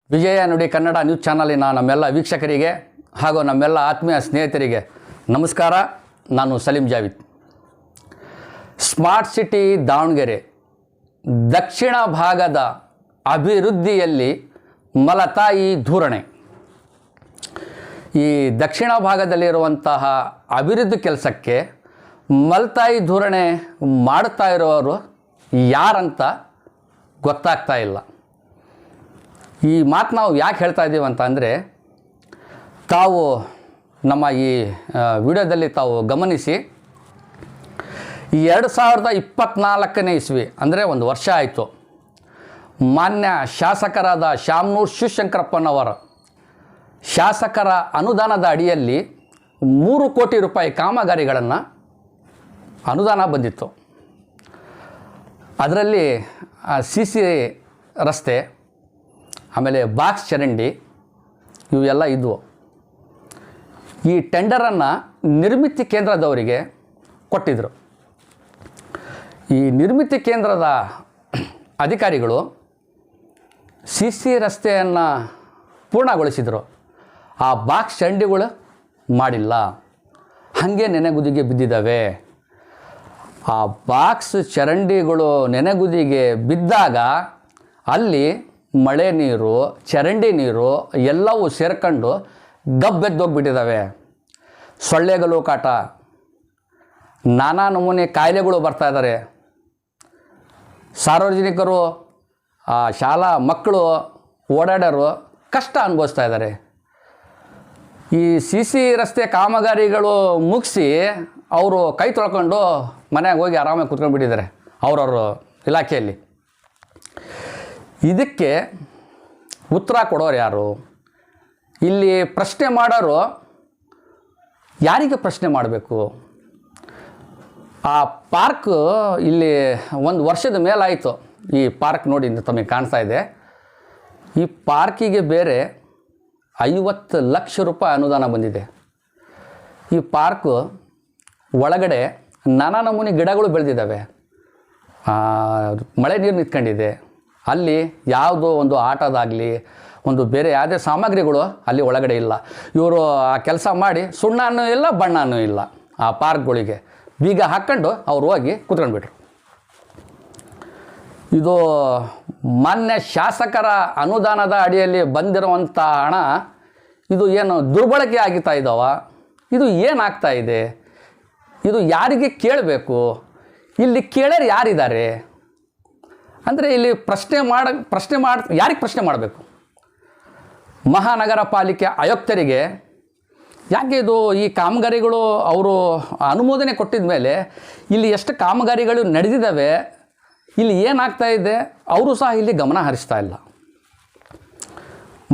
ವಿಜಯ ನುಡಿ ಕನ್ನಡ ನ್ಯೂಸ್ ಚಾನಲಿನ ನಮ್ಮೆಲ್ಲ ವೀಕ್ಷಕರಿಗೆ ಹಾಗೂ ನಮ್ಮೆಲ್ಲ ಆತ್ಮೀಯ ಸ್ನೇಹಿತರಿಗೆ ನಮಸ್ಕಾರ. ನಾನು ಸಲೀಂ ಜಾವಿದ್. ಸ್ಮಾರ್ಟ್ ಸಿಟಿ ದಾವಣಗೆರೆ ದಕ್ಷಿಣ ಭಾಗದ ಅಭಿವೃದ್ಧಿಯಲ್ಲಿ ಮಲತಾಯಿ ಧೋರಣೆ. ಈ ದಕ್ಷಿಣ ಭಾಗದಲ್ಲಿರುವಂತಹ ಅಭಿವೃದ್ಧಿ ಕೆಲಸಕ್ಕೆ ಮಲತಾಯಿ ಧೋರಣೆ ಮಾಡ್ತಾ ಇರೋರು ಯಾರಂತ ಗೊತ್ತಾಗ್ತಾ ಇಲ್ಲ. ಈ ಮಾತು ನಾವು ಯಾಕೆ ಹೇಳ್ತಾ ಇದ್ದೀವಿ ಅಂತ ಅಂದರೆ, ತಾವು ನಮ್ಮ ಈ ವಿಡಿಯೋದಲ್ಲಿ ತಾವು ಗಮನಿಸಿ, 2024ನೇ ಇಸ್ವಿ ಅಂದರೆ ಒಂದು ವರ್ಷ ಆಯಿತು, ಮಾನ್ಯ ಶಾಸಕರಾದ ಶಾಮನೂರು ಶಿವಶಂಕರಪ್ಪನವರ ಶಾಸಕರ ಅನುದಾನದ ಅಡಿಯಲ್ಲಿ 3 ಕೋಟಿ ರೂಪಾಯಿ ಕಾಮಗಾರಿಗಳನ್ನು ಅನುದಾನ ಬಂದಿತ್ತು. ಅದರಲ್ಲಿ CC ರಸ್ತೆ, ಆಮೇಲೆ ಬಾಕ್ಸ್ ಚರಂಡಿ ಇವೆಲ್ಲ ಇದ್ವು. ಈ ಟೆಂಡರನ್ನು ನಿರ್ಮಿತಿ ಕೇಂದ್ರದವರಿಗೆ ಕೊಟ್ಟಿದ್ದರು. ಈ ನಿರ್ಮಿತಿ ಕೇಂದ್ರದ ಅಧಿಕಾರಿಗಳು CC ರಸ್ತೆಯನ್ನು ಪೂರ್ಣಗೊಳಿಸಿದರು. ಆ ಬಾಕ್ಸ್ ಚರಂಡಿಗಳು ಮಾಡಿಲ್ಲ, ಹಾಗೆ ನೆನೆಗುದಿಗೆ ಬಿದ್ದಿದ್ದಾವೆ. ಆ ಬಾಕ್ಸ್ ಚರಂಡಿಗಳು ನೆನೆಗುದಿಗೆ ಬಿದ್ದಾಗ ಅಲ್ಲಿ ಮಳೆ ನೀರು, ಚರಂಡಿ ನೀರು ಎಲ್ಲವೂ ಸೇರ್ಕೊಂಡು ಗಬ್ಬೆದ್ದೋಗ್ಬಿಟ್ಟಿದ್ದಾವೆ. ಸೊಳ್ಳೆಗಳು ಕಾಟ, ನಾನಾ ನಮೂನೆ ಕಾಯಿಲೆಗಳು ಬರ್ತಾ ಇದ್ದಾರೆ. ಸಾರ್ವಜನಿಕರು, ಶಾಲಾ ಮಕ್ಕಳು ಓಡಾಡೋರು ಕಷ್ಟ ಅನುಭವಿಸ್ತಾ ಇದ್ದಾರೆ. ಈ CC ರಸ್ತೆ ಕಾಮಗಾರಿಗಳು ಮುಗಿಸಿ ಅವರು ಕೈ ತೊಳ್ಕೊಂಡು ಮನೆಗೆ ಹೋಗಿ ಆರಾಮಾಗಿ ಕೂತ್ಕೊಂಡ್ಬಿಟ್ಟಿದ್ದಾರೆ ಅವ್ರವ್ರ ಇಲಾಖೆಯಲ್ಲಿ. ಇದಕ್ಕೆ ಉತ್ತರ ಕೊಡೋರು ಯಾರು? ಇಲ್ಲಿ ಪ್ರಶ್ನೆ ಮಾಡೋರು ಯಾರಿಗೆ ಪ್ರಶ್ನೆ ಮಾಡಬೇಕು? ಆ ಪಾರ್ಕ್ ಇಲ್ಲಿ 1 ವರ್ಷದ ಮೇಲಾಯಿತು. ಈ ಪಾರ್ಕ್ ನೋಡಿ ತಮಗೆ ಕಾಣಿಸ್ತಾ ಇದೆ. ಈ ಪಾರ್ಕಿಗೆ ಬೇರೆ 50 ಲಕ್ಷ ರೂಪಾಯಿ ಅನುದಾನ ಬಂದಿದೆ. ಈ ಪಾರ್ಕು ಒಳಗಡೆ ನಾನಾ ನಮೂನಿ ಗಿಡಗಳು ಬೆಳೆದಿದ್ದಾವೆ, ಮಳೆ ನೀರು ನಿಂತ್ಕೊಂಡಿದೆ. ಅಲ್ಲಿ ಯಾವುದೋ ಒಂದು ಆಟದಾಗಲಿ ಒಂದು ಬೇರೆ ಯಾವುದೇ ಸಾಮಗ್ರಿಗಳು ಅಲ್ಲಿ ಒಳಗಡೆ ಇಲ್ಲ. ಇವರು ಆ ಕೆಲಸ ಮಾಡಿ ಸುಣ್ಣನೂ ಇಲ್ಲ, ಬಣ್ಣನೂ ಇಲ್ಲ. ಆ ಪಾರ್ಕ್ಗಳಿಗೆ ಬೀಗ ಹಾಕ್ಕೊಂಡು ಅವ್ರು ಹೋಗಿ ಕೂತ್ಕೊಂಡ್ಬಿಟ್ರು. ಇದು ಮಾನ್ಯ ಶಾಸಕರ ಅನುದಾನದ ಅಡಿಯಲ್ಲಿ ಬಂದಿರುವಂಥ ಹಣ ಇದು ಏನು ದುರ್ಬಳಕೆ ಆಗ್ತಾ ಇದ್ದಾವ? ಇದು ಏನಾಗ್ತಾ ಇದೆ? ಇದು ಯಾರಿಗೆ ಕೇಳಬೇಕು? ಇಲ್ಲಿ ಕೇಳೋರು ಯಾರಿದ್ದಾರೆ ಅಂದರೆ ಇಲ್ಲಿ ಯಾರಿಗೆ ಪ್ರಶ್ನೆ ಮಾಡಬೇಕು? ಮಹಾನಗರ ಪಾಲಿಕೆ ಆಯುಕ್ತರಿಗೆ ಯಾಕೆ ಇದು ಈ ಕಾಮಗಾರಿಗಳು ಅವರು ಅನುಮೋದನೆ ಕೊಟ್ಟಿದ ಮೇಲೆ ಇಲ್ಲಿ ಎಷ್ಟು ಕಾಮಗಾರಿಗಳು ನಡೆದಿದ್ದಾವೆ, ಇಲ್ಲಿ ಏನಾಗ್ತಾ ಇದೆ, ಅವರು ಸಹ ಇಲ್ಲಿ ಗಮನ ಹರಿಸ್ತಾ ಇಲ್ಲ.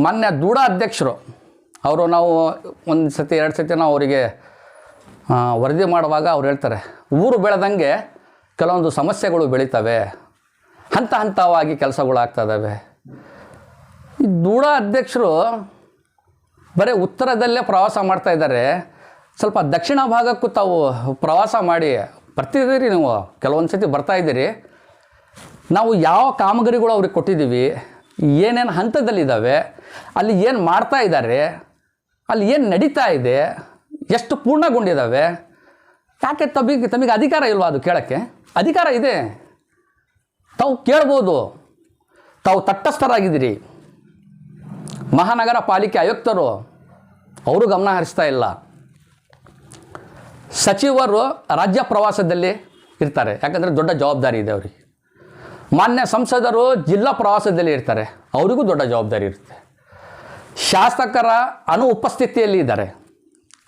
ಮಾನ್ಯ ದೂಡ ಅಧ್ಯಕ್ಷರು ಅವರು, ನಾವು 1 ಸತಿ 2 ಸತಿ ನಾವು ಅವರಿಗೆ ವರದಿ ಮಾಡುವಾಗ ಅವ್ರು ಹೇಳ್ತಾರೆ, ಊರು ಬೆಳೆದಂಗೆ ಕೆಲವೊಂದು ಸಮಸ್ಯೆಗಳು ಬೆಳೀತವೆ, ಹಂತ ಹಂತವಾಗಿ ಕೆಲಸಗಳಾಗ್ತದವೆ. ಈ ದೂಡ ಅಧ್ಯಕ್ಷರು ಬರೀ ಉತ್ತರದಲ್ಲೇ ಪ್ರವಾಸ ಮಾಡ್ತಾ ಇದ್ದಾರೆ. ಸ್ವಲ್ಪ ದಕ್ಷಿಣ ಭಾಗಕ್ಕೂ ತಾವು ಪ್ರವಾಸ ಮಾಡಿ ಬರ್ತಿದ್ದೀರಿ. ನೀವು ಕೆಲವೊಂದು ಸತಿ ಬರ್ತಾ ಇದ್ದೀರಿ. ನಾವು ಯಾವ ಕಾಮಗಾರಿಗಳು ಅವ್ರಿಗೆ ಕೊಟ್ಟಿದ್ದೀವಿ, ಏನೇನು ಹಂತದಲ್ಲಿದ್ದಾವೆ, ಅಲ್ಲಿ ಏನು ಮಾಡ್ತಾ ಇದ್ದಾರೆ, ಅಲ್ಲಿ ಏನು ನಡೀತಾ ಇದೆ, ಎಷ್ಟು ಪೂರ್ಣಗೊಂಡಿದ್ದಾವೆ, ಯಾಕೆ ತಮಗೆ ಅಧಿಕಾರ ಇಲ್ವಾ? ಅದು ಕೇಳೋಕ್ಕೆ ಅಧಿಕಾರ ಇದೆ, ತಾವು ಕೇಳ್ಬೋದು. ತಾವು ತಟಸ್ಥರಾಗಿದ್ದೀರಿ. ಮಹಾನಗರ ಪಾಲಿಕೆ ಆಯುಕ್ತರು ಅವರು ಗಮನ ಹರಿಸ್ತಾ ಇಲ್ಲ. ಸಚಿವರು ರಾಜ್ಯ ಪ್ರವಾಸದಲ್ಲಿ ಇರ್ತಾರೆ, ಯಾಕಂದರೆ ದೊಡ್ಡ ಜವಾಬ್ದಾರಿ ಇದೆ ಅವರಿಗೆ. ಮಾನ್ಯ ಸಂಸದರು ಜಿಲ್ಲಾ ಪ್ರವಾಸದಲ್ಲಿ ಇರ್ತಾರೆ, ಅವರಿಗೂ ದೊಡ್ಡ ಜವಾಬ್ದಾರಿ ಇರುತ್ತೆ. ಶಾಸಕರ ಉಪಸ್ಥಿತಿಯಲ್ಲಿ ಇದ್ದಾರೆ,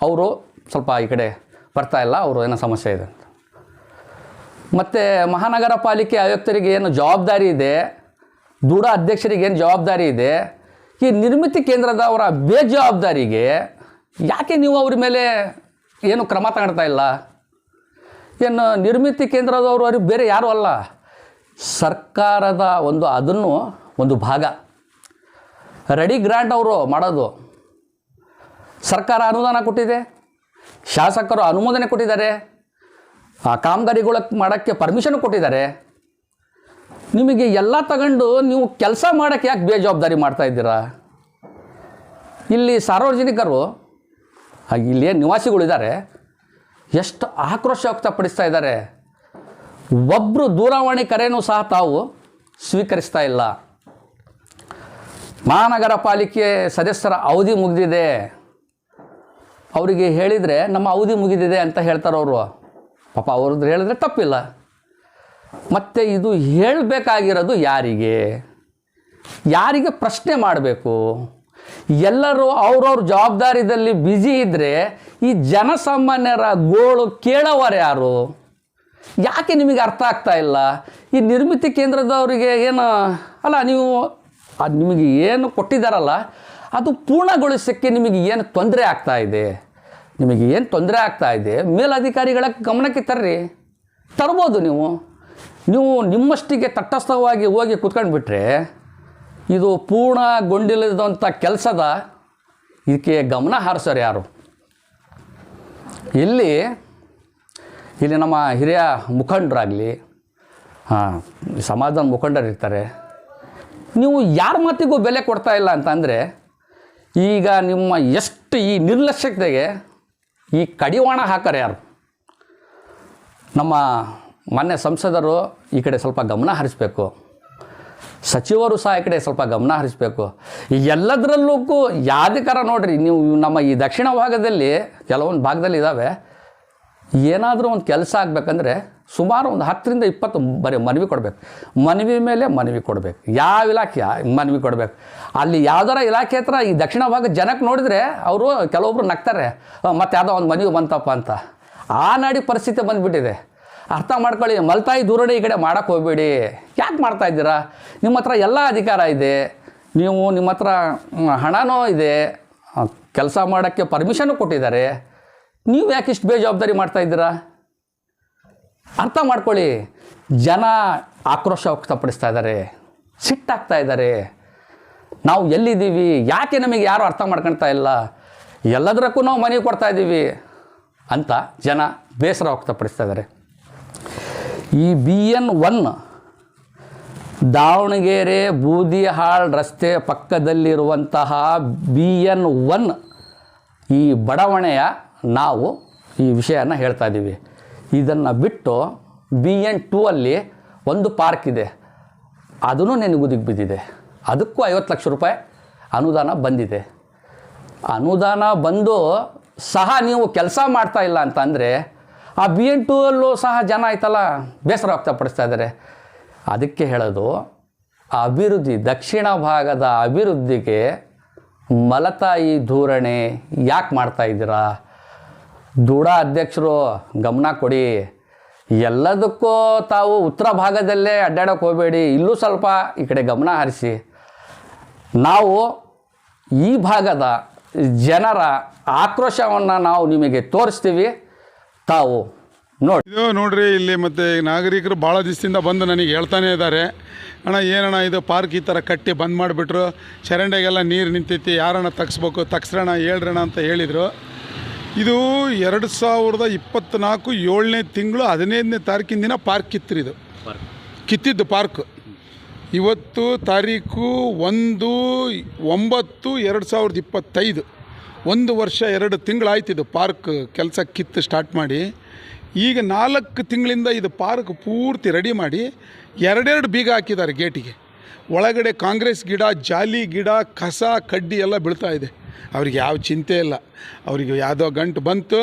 ಅವರು ಸ್ವಲ್ಪ ಈ ಕಡೆ ಬರ್ತಾ ಇಲ್ಲ, ಅವರು ಏನೋ ಸಮಸ್ಯೆ ಇದೆ ಅಂತ. ಮತ್ತು ಮಹಾನಗರ ಪಾಲಿಕೆ ಆಯುಕ್ತರಿಗೆ ಏನು ಜವಾಬ್ದಾರಿ ಇದೆ, ದೂಡ ಅಧ್ಯಕ್ಷರಿಗೆ ಏನು ಜವಾಬ್ದಾರಿ ಇದೆ, ಈ ನಿರ್ಮಿತಿ ಕೇಂದ್ರದವರ ಬೇಜವಾಬ್ದಾರಿಗೆ ಯಾಕೆ ನೀವು ಅವ್ರ ಮೇಲೆ ಏನು ಕ್ರಮ ತಗೊಳ್ತಾ ಇಲ್ಲ? ಏನು ನಿರ್ಮಿತಿ ಕೇಂದ್ರದವರು ಅವ್ರಿಗೆ ಬೇರೆ ಯಾರೂ ಅಲ್ಲ, ಸರ್ಕಾರದ ಅದನ್ನು ಒಂದು ಭಾಗ. ರೆಡಿ ಗ್ರಾಂಟ್ ಅವರು ಮಾಡೋದು. ಸರ್ಕಾರ ಅನುದಾನ ಕೊಟ್ಟಿದೆ, ಶಾಸಕರು ಅನುಮೋದನೆ ಕೊಟ್ಟಿದ್ದಾರೆ, ಆ ಕಾಮಗಾರಿಗಳು ಮಾಡೋಕ್ಕೆ ಪರ್ಮಿಷನ್ ಕೊಟ್ಟಿದ್ದಾರೆ. ನಿಮಗೆ ಎಲ್ಲ ತಗೊಂಡು ನೀವು ಕೆಲಸ ಮಾಡೋಕ್ಕೆ ಯಾಕೆ ಬೇಜವಾಬ್ದಾರಿ ಮಾಡ್ತಾಯಿದ್ದೀರಾ? ಇಲ್ಲಿ ಸಾರ್ವಜನಿಕರು ಇಲ್ಲಿ ನಿವಾಸಿಗಳಿದ್ದಾರೆ, ಎಷ್ಟು ಆಕ್ರೋಶ ವ್ಯಕ್ತಪಡಿಸ್ತಾ ಇದ್ದಾರೆ. ಒಬ್ಬರು ದೂರವಾಣಿ ಕರೆನೂ ಸಹ ತಾವು ಸ್ವೀಕರಿಸ್ತಾ ಇಲ್ಲ. ಮಹಾನಗರ ಪಾಲಿಕೆ ಸದಸ್ಯರ ಅವಧಿ ಮುಗಿದಿದೆ, ಅವರಿಗೆ ಹೇಳಿದರೆ ನಮ್ಮ ಅವಧಿ ಮುಗಿದಿದೆ ಅಂತ ಹೇಳ್ತಾರೆ ಅವರು. ಪಾಪ ಅವ್ರದ್ದು ಹೇಳಿದ್ರೆ ತಪ್ಪಿಲ್ಲ. ಮತ್ತು ಇದು ಹೇಳಬೇಕಾಗಿರೋದು ಯಾರಿಗೆ ಪ್ರಶ್ನೆ ಮಾಡಬೇಕು? ಎಲ್ಲರೂ ಅವ್ರವ್ರ ಜವಾಬ್ದಾರಿಯಲ್ಲಿ ಬ್ಯುಸಿ ಇದ್ದರೆ ಈ ಜನಸಾಮಾನ್ಯರ ಗೋಳು ಕೇಳೋರು ಯಾರು? ಯಾಕೆ ನಿಮಗೆ ಅರ್ಥ ಆಗ್ತಾ ಇಲ್ಲ? ಈ ನಿರ್ಮಿತಿ ಕೇಂದ್ರದವರಿಗೆ ಏನು ಅಲ್ಲ, ನಿಮಗೆ ಏನು ಕೊಟ್ಟಿದ್ದಾರಲ್ಲ ಅದು ಪೂರ್ಣಗೊಳಿಸೋಕ್ಕೆ ನಿಮಗೆ ಏನು ತೊಂದರೆ ಆಗ್ತಾಯಿದೆ? ಮೇಲಧಿಕಾರಿಗಳ ಗಮನಕ್ಕೆ ತರ್ಬೋದು. ನೀವು ನಿಮ್ಮಷ್ಟಿಗೆ ತಟಸ್ಥವಾಗಿ ಹೋಗಿ ಕೂತ್ಕೊಂಡ್ಬಿಟ್ರೆ ಇದು ಪೂರ್ಣಗೊಂಡಿಲ್ಲದಂಥ ಕೆಲಸದ ಇದಕ್ಕೆ ಗಮನ ಹಾರಿಸೋರು ಯಾರು? ಇಲ್ಲಿ ನಮ್ಮ ಹಿರಿಯ ಮುಖಂಡರಾಗಲಿ, ಸಮಾಜದ ಮುಖಂಡರು ಇರ್ತಾರೆ, ನೀವು ಯಾರ ಮಾತಿಗೂ ಬೆಲೆ ಕೊಡ್ತಾ ಇಲ್ಲ ಅಂತಂದರೆ ಈಗ ನಿಮ್ಮ ಎಷ್ಟು ಈ ನಿರ್ಲಕ್ಷ್ಯತೆಗೆ ಈ ಕಡಿವಾಣ ಹಾಕರು ಯಾರು? ನಮ್ಮ ಮಾನ್ಯ ಸಂಸದರು ಈ ಕಡೆ ಸ್ವಲ್ಪ ಗಮನ ಹರಿಸಬೇಕು, ಸಚಿವರು ಸಹ ಈ ಕಡೆ ಸ್ವಲ್ಪ ಗಮನ ಹರಿಸಬೇಕು. ಎಲ್ಲದರಲ್ಲೂ ಯಾವ್ದಕ್ಕಾರ ನೋಡಿರಿ, ನೀವು ನಮ್ಮ ಈ ದಕ್ಷಿಣ ಭಾಗದಲ್ಲಿ ಕೆಲವೊಂದು ಭಾಗದಲ್ಲಿ ಇದ್ದಾವೆ, ಏನಾದರೂ ಒಂದು ಕೆಲಸ ಆಗಬೇಕಂದ್ರೆ ಸುಮಾರು ಒಂದು 10ರಿಂದ 20 ಬರೀ ಮನವಿ ಕೊಡಬೇಕು, ಮನವಿ ಮೇಲೆ ಮನವಿ ಕೊಡಬೇಕು. ಯಾವ ಇಲಾಖೆ ಮನವಿ ಕೊಡಬೇಕು. ಅಲ್ಲಿ ಯಾವ್ದಾರ ಇಲಾಖೆ ಹತ್ರ ಈ ದಕ್ಷಿಣ ಭಾಗದ ಜನಕ್ಕೆ ನೋಡಿದರೆ ಅವರು ಕೆಲವೊಬ್ರು ನಗ್ತಾರೆ, ಮತ್ತು ಯಾವುದೋ ಒಂದು ಮನವಿ ಬಂತಪ್ಪ ಅಂತ. ಆ ನಾಡಿ ಪರಿಸ್ಥಿತಿ ಬಂದುಬಿಟ್ಟಿದೆ. ಅರ್ಥ ಮಾಡ್ಕೊಳ್ಳಿ. ಮಲ್ತಾಯಿ ಧೋರಣೆ ಈ ಕಡೆ ಮಾಡೋಕ್ಕೆ ಹೋಗಬೇಡಿ. ಯಾಕೆ ಮಾಡ್ತಾಯಿದ್ದೀರಾ? ನಿಮ್ಮ ಹತ್ರ ಎಲ್ಲ ಅಧಿಕಾರ ಇದೆ, ನಿಮ್ಮ ಹತ್ರ ಹಣನೂ ಇದೆ, ಕೆಲಸ ಮಾಡೋಕ್ಕೆ ಪರ್ಮಿಷನ್ನು ಕೊಟ್ಟಿದ್ದಾರೆ. ನೀವು ಯಾಕೆ ಇಷ್ಟು ಬೇಜವಾಬ್ದಾರಿ ಮಾಡ್ತಾಯಿದ್ದೀರಾ? ಅರ್ಥ ಮಾಡ್ಕೊಳ್ಳಿ. ಜನ ಆಕ್ರೋಶ ವ್ಯಕ್ತಪಡಿಸ್ತಾ ಇದ್ದಾರೆ, ಸಿಟ್ಟಾಗ್ತಾ ಇದ್ದಾರೆ. ನಾವು ಎಲ್ಲಿದ್ದೀವಿ, ಯಾಕೆ ನಮಗೆ ಯಾರು ಅರ್ಥ ಮಾಡ್ಕೊಳ್ತಾ ಇಲ್ಲ, ಎಲ್ಲದಕ್ಕೂ ನಾವು ಮನವಿ ಕೊಡ್ತಾ ಇದ್ದೀವಿ ಅಂತ ಜನ ಬೇಸರ ವ್ಯಕ್ತಪಡಿಸ್ತಾ ಇದ್ದಾರೆ. ಈ BN1 ದಾವಣಗೆರೆ ಬೂದಿಹಾಳ್ ರಸ್ತೆ ಪಕ್ಕದಲ್ಲಿರುವಂತಹ BN1 ಈ ಬಡಾವಣೆಯ ನಾವು ಈ ವಿಷಯನ ಹೇಳ್ತಾ ಇದ್ದೀವಿ. ಇದನ್ನು ಬಿಟ್ಟು BN2 ಅಲ್ಲಿ ಒಂದು ಪಾರ್ಕ್ ಇದೆ, ಅದೂ ನೆನಗುದಿಗೆ ಬಿದ್ದಿದೆ. ಅದಕ್ಕೂ 50 ಲಕ್ಷ ರೂಪಾಯಿ ಅನುದಾನ ಬಂದಿದೆ. ಅನುದಾನ ಬಂದು ಸಹ ನೀವು ಕೆಲಸ ಮಾಡ್ತಾ ಇಲ್ಲ ಅಂತಂದರೆ ಆ BN2 ಅಲ್ಲೂ ಸಹ ಜನ ಆಯ್ತಲ್ಲ ಬೇಸರ ವ್ಯಕ್ತಪಡಿಸ್ತಾ ಇದ್ದಾರೆ. ಅದಕ್ಕೆ ಹೇಳೋದು, ಅಭಿವೃದ್ಧಿ, ದಕ್ಷಿಣ ಭಾಗದ ಅಭಿವೃದ್ಧಿಗೆ ಮಲತಾಯಿ ಧೋರಣೆ ಯಾಕೆ ಮಾಡ್ತಾಯಿದ್ದೀರಾ? ದೂಡ ಅಧ್ಯಕ್ಷರು ಗಮನ ಕೊಡಿ. ಎಲ್ಲದಕ್ಕೂ ತಾವು ಉತ್ತರ ಭಾಗದಲ್ಲೇ ಅಡ್ಡಾಡೋಕ್ಕೆ ಹೋಗಬೇಡಿ, ಇಲ್ಲೂ ಸ್ವಲ್ಪ ಈ ಕಡೆ ಗಮನ ಹರಿಸಿ. ನಾವು ಈ ಭಾಗದ ಜನರ ಆಕ್ರೋಶವನ್ನು ನಾವು ನಿಮಗೆ ತೋರಿಸ್ತೀವಿ, ತಾವು ನೋಡಿ. ಇದು ನೋಡ್ರಿ, ಇಲ್ಲಿ ಮತ್ತು ನಾಗರಿಕರು ಭಾಳ ದಿವಸದಿಂದ ಬಂದು ನನಗೆ ಹೇಳ್ತಾನೆ ಇದ್ದಾರೆ, ಅಣ್ಣ ಏನಣ್ಣ ಇದು ಪಾರ್ಕ್ ಈ ಥರ ಕಟ್ಟಿ ಬಂದ್ ಮಾಡಿಬಿಟ್ರು, ಚರಂಡಿಗೆಲ್ಲ ನೀರು ನಿಂತೈತಿ, ಯಾರಣ್ಣ ತಗ್ಸ್ಬೇಕು, ತಗ್ಸ್ರಣ ಹೇಳ್ರಣ ಅಂತ ಹೇಳಿದರು. ಇದು 2024 7ನೇ ತಿಂಗಳು 15ನೇ ತಾರೀಕಿನ ದಿನ ಪಾರ್ಕ್ ಕಿತ್ತಿರಿದು ಕಿತ್ತಿದ್ದು ಪಾರ್ಕ್. ಇವತ್ತು ತಾರೀಕು 1/9/2025, 1 ವರ್ಷ 2 ತಿಂಗಳಾಯ್ತಿದ್ದು ಪಾರ್ಕ್ ಕೆಲಸ ಕಿತ್ತು ಸ್ಟಾರ್ಟ್ ಮಾಡಿ. ಈಗ 4 ತಿಂಗಳಿಂದ ಇದು ಪಾರ್ಕ್ ಪೂರ್ತಿ ರೆಡಿ ಮಾಡಿ 2 ಬೀಗ ಹಾಕಿದ್ದಾರೆ ಗೇಟಿಗೆ. ಒಳಗಡೆ ಕಾಂಗ್ರೆಸ್ ಗಿಡ, ಜಾಲಿ ಗಿಡ, ಕಸ ಕಡ್ಡಿ ಎಲ್ಲ ಬೀಳ್ತಾ ಇದೆ. ಅವ್ರಿಗೆ ಯಾವ ಚಿಂತೆ ಇಲ್ಲ. ಅವರಿಗೆ ಯಾವುದೋ ಗಂಟು ಬಂತು.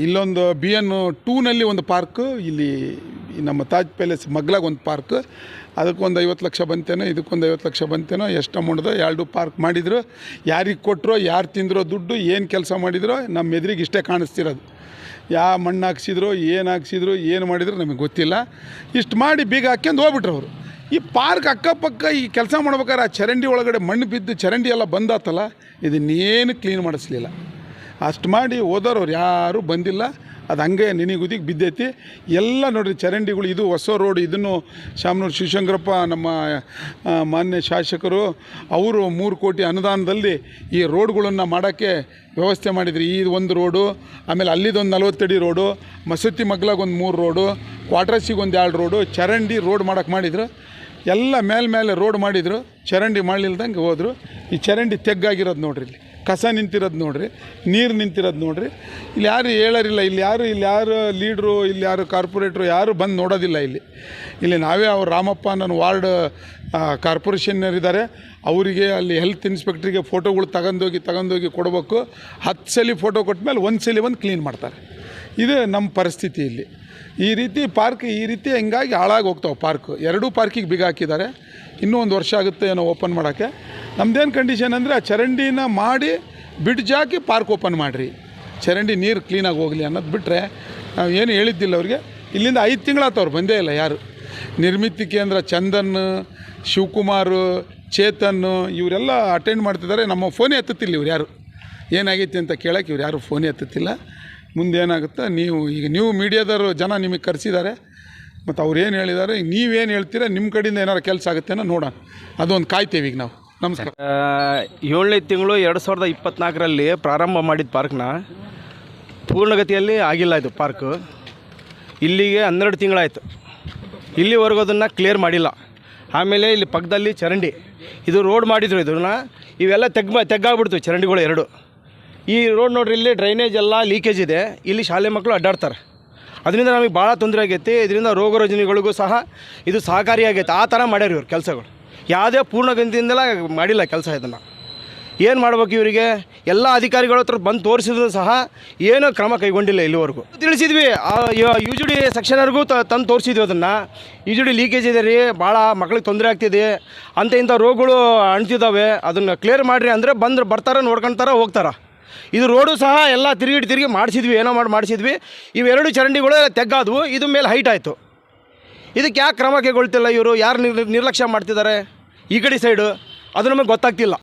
ಇಲ್ಲೊಂದು BN2ನಲ್ಲಿ ಒಂದು ಪಾರ್ಕು, ಇಲ್ಲಿ ನಮ್ಮ ತಾಜ್ ಪ್ಯಾಲೇಸ್ ಮಗ್ಲಾಗ ಒಂದು ಪಾರ್ಕ್, ಅದಕ್ಕೊಂದು 50 ಲಕ್ಷ ಬಂತೇನೋ, ಇದಕ್ಕೊಂದು 50 ಲಕ್ಷ ಬಂತೇನೋ, ಎಷ್ಟು ಅಮೌಂಟ್ದು 2 ಪಾರ್ಕ್ ಮಾಡಿದ್ರು. ಯಾರಿಗೆ ಕೊಟ್ಟರೋ, ಯಾರು ತಿಂದರೋ ದುಡ್ಡು, ಏನು ಕೆಲಸ ಮಾಡಿದ್ರು ನಮ್ಮ ಎದುರಿಗೆ ಇಷ್ಟೇ ಕಾಣಿಸ್ತಿರೋದು. ಯಾವ ಮಣ್ಣು ಹಾಕ್ಸಿದ್ರು, ಏನು ಮಾಡಿದ್ರು ನಮಗೆ ಗೊತ್ತಿಲ್ಲ. ಇಷ್ಟು ಮಾಡಿ ಬೀಗ ಹಾಕ್ಯಂದು ಹೋಗ್ಬಿಟ್ರು ಅವರು. ಈ ಪಾರ್ಕ್ ಅಕ್ಕಪಕ್ಕ ಈ ಕೆಲಸ ಮಾಡ್ಬೇಕಾದ್ರೆ ಆ ಚರಂಡಿ ಒಳಗಡೆ ಮಣ್ಣು ಬಿದ್ದು ಚರಂಡಿ ಎಲ್ಲ ಬಂದಾತಲ್ಲ, ಇದನ್ನೇನು ಕ್ಲೀನ್ ಮಾಡಿಸ್ಲಿಲ್ಲ. ಅಷ್ಟು ಮಾಡಿ ಹೋದವ್ರು ಯಾರೂ ಬಂದಿಲ್ಲ. ಅದು ಹಂಗೆ ನೆನೆಗುದಿಗೆ ಬಿದ್ದೈತಿ ಎಲ್ಲ. ನೋಡಿರಿ ಚರಂಡಿಗಳು, ಇದು ಹೊಸ ರೋಡ್. ಇದನ್ನು ಶಾಮನೂರು ಶಿವಶಂಕರಪ್ಪ ನಮ್ಮ ಮಾನ್ಯ ಶಾಸಕರು ಅವರು 3 ಕೋಟಿ ಅನುದಾನದಲ್ಲಿ ಈ ರೋಡ್ಗಳನ್ನು ಮಾಡೋಕ್ಕೆ ವ್ಯವಸ್ಥೆ ಮಾಡಿದ್ರು. ಈ ಒಂದು ರೋಡು, ಆಮೇಲೆ ಅಲ್ಲಿದೊಂದು 40 ಅಡಿ ರೋಡು, ಮಸೂತಿ ಮಗ್ಲಾಗ ಒಂದು 3 ರೋಡು, ಕ್ವಾಟ್ರಸಿಗೆ ಒಂದು 2 ರೋಡು, ಚರಂಡಿ ರೋಡ್ ಮಾಡೋಕ್ಕೆ ಮಾಡಿದ್ರು. ಎಲ್ಲ ಮೇಲೆ ರೋಡ್ ಮಾಡಿದರು, ಚರಂಡಿ ಮಾಡಲಿಲ್ದಂಗೆ ಹೋದರು. ಈ ಚರಂಡಿ ತೆಗ್ಗಾಗಿರೋದು ನೋಡ್ರಿ, ಇಲ್ಲಿ ಕಸ ನಿಂತಿರೋದು ನೋಡ್ರಿ, ನೀರು ನಿಂತಿರೋದು ನೋಡ್ರಿ. ಇಲ್ಲಿ ಯಾರು ಹೇಳೋರಿಲ್ಲ, ಇಲ್ಲಿ ಯಾರು ಲೀಡ್ರು, ಇಲ್ಲಿ ಯಾರು ಕಾರ್ಪೊರೇಟ್ರು ಯಾರು ಬಂದು ನೋಡೋದಿಲ್ಲ. ಇಲ್ಲಿ ನಾವೇ ಅವ್ರು ರಾಮಪ್ಪ ನನ್ನ ವಾರ್ಡ್ ಕಾರ್ಪೊರೇಷನ್ನರಿದ್ದಾರೆ, ಅವರಿಗೆ ಅಲ್ಲಿ ಹೆಲ್ತ್ ಇನ್ಸ್ಪೆಕ್ಟ್ರಿಗೆ ಫೋಟೋಗಳು ತಗೊಂಡೋಗಿ ಕೊಡಬೇಕು. 10 ಸಲ ಫೋಟೋ ಕೊಟ್ಟ ಮೇಲೆ 1 ಸಲ ಬಂದು ಕ್ಲೀನ್ ಮಾಡ್ತಾರೆ. ಇದು ನಮ್ಮ ಪರಿಸ್ಥಿತಿ ಇಲ್ಲಿ. ಈ ರೀತಿ ಪಾರ್ಕ್ ಹಿಂಗಾಗಿ ಹಾಳಾಗಿ ಹೋಗ್ತಾವೆ ಪಾರ್ಕ್. 2 ಪಾರ್ಕಿಗೆ ಬೀಗ ಹಾಕಿದ್ದಾರೆ. ಇನ್ನೂ 1 ವರ್ಷ ಆಗುತ್ತೆ ಏನೋ ಓಪನ್ ಮಾಡೋಕ್ಕೆ. ನಮ್ಮದೇನು ಕಂಡೀಷನ್ ಅಂದರೆ ಆ ಚರಂಡಿನ ಮಾಡಿ ಬ್ರಿಡ್ಜ್ ಹಾಕಿ ಪಾರ್ಕ್ ಓಪನ್ ಮಾಡಿರಿ, ಚರಂಡಿ ನೀರು ಕ್ಲೀನಾಗಿ ಹೋಗಲಿ ಅನ್ನೋದು ಬಿಟ್ಟರೆ ನಾವು ಏನು ಹೇಳಿದ್ದಿಲ್ಲ ಅವ್ರಿಗೆ. ಇಲ್ಲಿಂದ 5 ತಿಂಗಳಾತವ್ರು ಬಂದೇ ಇಲ್ಲ ಯಾರು. ನಿರ್ಮಿತಿ ಕೇಂದ್ರ ಚಂದನ್, ಶಿವಕುಮಾರ್, ಚೇತನ್ ಇವರೆಲ್ಲ ಅಟೆಂಡ್ ಮಾಡ್ತಿದ್ದಾರೆ. ನಮ್ಮ ಫೋನೇ ಎತ್ತುತ್ತಿಲ್ಲ ಇವ್ರು ಯಾರು, ಏನಾಗೈತಿ ಅಂತ ಕೇಳೋಕ್ಕೆ ಇವ್ರು ಯಾರು ಫೋನೇ ಎತ್ತುತ್ತಿಲ್ಲ. ಮುಂದೆ ಏನಾಗುತ್ತೆ ನೀವು ಮೀಡಿಯಾದವರು ಜನ ನಿಮಗೆ ಕರೆಸಿದ್ದಾರೆ, ಮತ್ತು ಅವ್ರು ಏನು ಹೇಳಿದ್ದಾರೆ, ನೀವೇನು ಹೇಳ್ತೀರಾ, ನಿಮ್ಮ ಕಡೆಯಿಂದ ಏನಾರು ಕೆಲಸ ಆಗುತ್ತೇನೋ ನೋಡೋಣ. ಅದೊಂದು ಕಾಯ್ತೇವೆ ಈಗ ನಾವು. ನಮಸ್ಕಾರ. 7ನೇ ತಿಂಗಳು 2024ರಲ್ಲಿ ಪ್ರಾರಂಭ ಮಾಡಿದ ಪಾರ್ಕ್ನ ಪೂರ್ಣಗತಿಯಲ್ಲಿ ಆಗಿಲ್ಲ. ಇದು ಪಾರ್ಕು ಇಲ್ಲಿಗೆ 12 ತಿಂಗಳಾಯಿತು. ಇಲ್ಲಿವರೆಗೂ ಅದನ್ನು ಕ್ಲಿಯರ್ ಮಾಡಿಲ್ಲ. ಆಮೇಲೆ ಇಲ್ಲಿ ಪಕ್ಕದಲ್ಲಿ ಚರಂಡಿ, ಇದು ರೋಡ್ ಮಾಡಿದ್ರು, ಇದನ್ನು ಇವೆಲ್ಲ ತೆಗ್ಗಾಗ್ಬಿಡ್ತು ಚರಂಡಿಗಳು 2. ಈ ರೋಡ್ ನೋಡ್ರಿ, ಇಲ್ಲಿ ಡ್ರೈನೇಜ್ ಎಲ್ಲ ಲೀಕೇಜ್ ಇದೆ. ಇಲ್ಲಿ ಶಾಲೆ ಮಕ್ಕಳು ಅಡ್ಡಾಡ್ತಾರೆ. ಅದರಿಂದ ನಮಗೆ ಭಾಳ ತೊಂದರೆ ಆಗೈತಿ. ಇದರಿಂದ ರೋಗ ರುಜಿನಗಳಿಗೂ ಸಹ ಇದು ಸಹಕಾರಿಯಾಗೈತೆ. ಆ ಥರ ಮಾಡ್ಯಾರ ಇವ್ರು ಕೆಲಸಗಳು. ಯಾವುದೇ ಪೂರ್ಣಗತಿಯಿಂದಲೇ ಮಾಡಿಲ್ಲ ಕೆಲಸ. ಇದನ್ನು ಏನು ಮಾಡ್ಬೇಕು ಇವರಿಗೆ? ಎಲ್ಲ ಅಧಿಕಾರಿಗಳ ಹತ್ರ ಬಂದು ತೋರಿಸಿದ್ರು ಸಹ ಏನೂ ಕ್ರಮ ಕೈಗೊಂಡಿಲ್ಲ ಇಲ್ಲಿವರೆಗೂ. ತಿಳಿಸಿದ್ವಿ, ಯು ಜಿ ಡಿ ಸೆಕ್ಷನರ್ಗೂ ತಂದು ತೋರಿಸಿದ್ವಿ. ಅದನ್ನು ಯು ಜಿ ಡಿ ಲೀಕೇಜ್ ಇದೆ ರೀ, ಭಾಳ ಮಕ್ಳಿಗೆ ತೊಂದರೆ ಆಗ್ತಿದೆ, ಇಂಥ ರೋಗಗಳು ಅಂಟ್ತಿದ್ದಾವೆ, ಅದನ್ನು ಕ್ಲಿಯರ್ ಮಾಡಿರಿ ಅಂದರೆ ಬರ್ತಾರೆ, ನೋಡ್ಕೊಳ್ತಾರೆ, ಹೋಗ್ತಾರೆ. ಇದು ರೋಡು ಸಹ ಎಲ್ಲ ತಿರುಗಿ ಮಾಡಿಸಿದ್ವಿ, ಏನೋ ಮಾಡಿಸಿದ್ವಿ. ಇವೆರಡು ಚರಂಡಿಗಳು ತೆಗ್ಗಾದವು, ಇದು ಮೇಲೆ ಹೈಟ್ ಆಯಿತು. ಇದಕ್ಕೆ ಯಾಕೆ ಕ್ರಮ ಕೈಗೊಳ್ತಿಲ್ಲ ಇವರು? ಯಾರು ನಿರ್ಲಕ್ಷ್ಯ ಮಾಡ್ತಿದ್ದಾರೆ ಈ ಕಡೆ ಸೈಡು? ಅದು ನಮಗೆ ಗೊತ್ತಾಗ್ತಿಲ್ಲ.